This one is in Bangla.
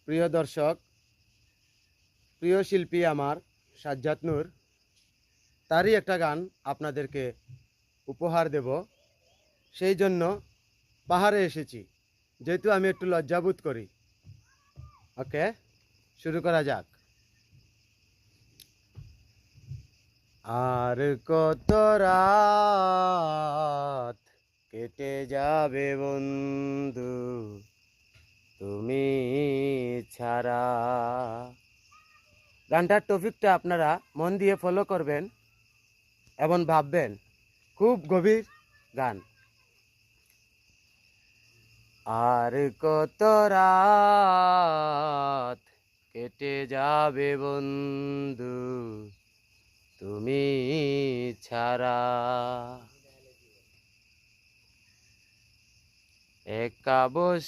প্রিয় দর্শক, প্রিয় শিল্পী আমার সাজ্জাদ নূর, তারই একটা গান আপনাদেরকে উপহার দেব। সেই জন্য পাহাড়ে এসেছি, যেহেতু আমি একটু লজ্জাবোধ করি। ওকে, শুরু করা যাক। আর কত রাত কেটে যাবে বন্ধু তুমি ছাড়া। গানটার টপিকটা আপনারা মন দিয়ে ফলো করবেন এবং ভাববেন, খুব গভীর গান। আর কত রাত কেটে যাবে বন্ধু তুমি ছাড়া। একা বসে